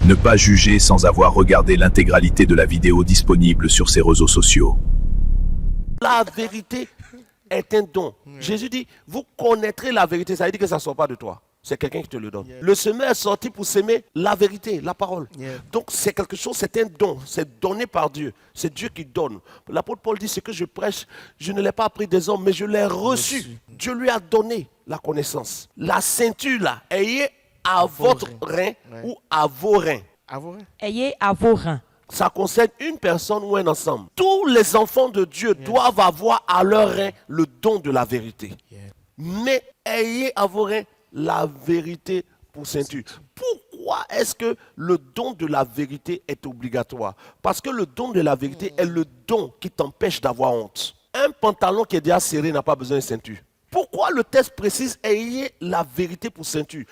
Ne pas juger sans avoir regardé l'intégralité de la vidéo disponible sur ses réseaux sociaux. La vérité est un don. Jésus dit, vous connaîtrez la vérité. Ça veut dire que ça ne sort pas de toi. C'est quelqu'un qui te le donne. Le semeur est sorti pour s'aimer la vérité, la parole. Donc c'est quelque chose, c'est un don. C'est donné par Dieu. C'est Dieu qui donne. L'apôtre Paul dit, ce que je prêche, je ne l'ai pas appris des hommes, mais je l'ai reçu. Dieu lui a donné la connaissance. La ceinture là, ayez à votre rein ou à vos reins. Ayez à vos reins. Ça concerne une personne ou un ensemble. Tous les enfants de Dieu doivent avoir à leur rein le don de la vérité. Mais ayez à vos reins la vérité pour ceinture. Pourquoi est-ce que le don de la vérité est obligatoire? Parce que le don de la vérité est le don qui t'empêche d'avoir honte. Un pantalon qui est déjà serré n'a pas besoin de ceinture. Pourquoi le texte précise ayez la vérité pour ceinture?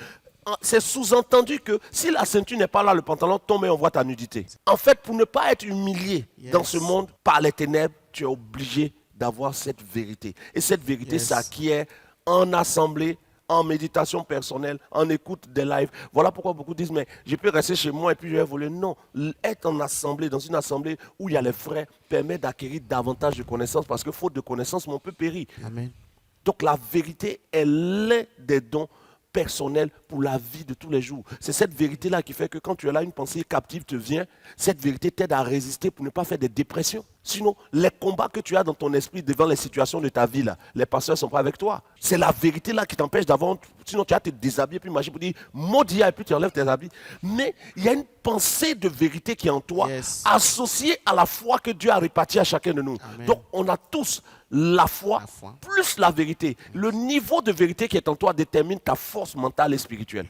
C'est sous-entendu que si la ceinture n'est pas là, le pantalon tombe et on voit ta nudité. En fait, pour ne pas être humilié dans ce monde par les ténèbres, tu es obligé d'avoir cette vérité. Et cette vérité s'acquiert en assemblée, en méditation personnelle, en écoute des lives. Voilà pourquoi beaucoup disent, mais je peux rester chez moi et puis je vais voler. Non, être en assemblée, dans une assemblée où il y a les frères, permet d'acquérir davantage de connaissances parce que faute de connaissances, on peut périr. Amen. Donc la vérité est l'un des dons personnel pour la vie de tous les jours. C'est cette vérité-là qui fait que quand tu es là, une pensée captive te vient, cette vérité t'aide à résister pour ne pas faire des dépressions. Sinon, les combats que tu as dans ton esprit devant les situations de ta vie, là, les pasteurs ne sont pas avec toi. C'est la vérité-là qui t'empêche d'avoir... Sinon, tu as te déshabiller, puis marcher pour dire « maudit » et puis tu enlèves tes habits. Mais il y a une pensée de vérité qui est en toi, associée à la foi que Dieu a répartie à chacun de nous. Amen. Donc, on a tous la foi plus la vérité. Le niveau de vérité qui est en toi détermine ta force mentale et spirituelle.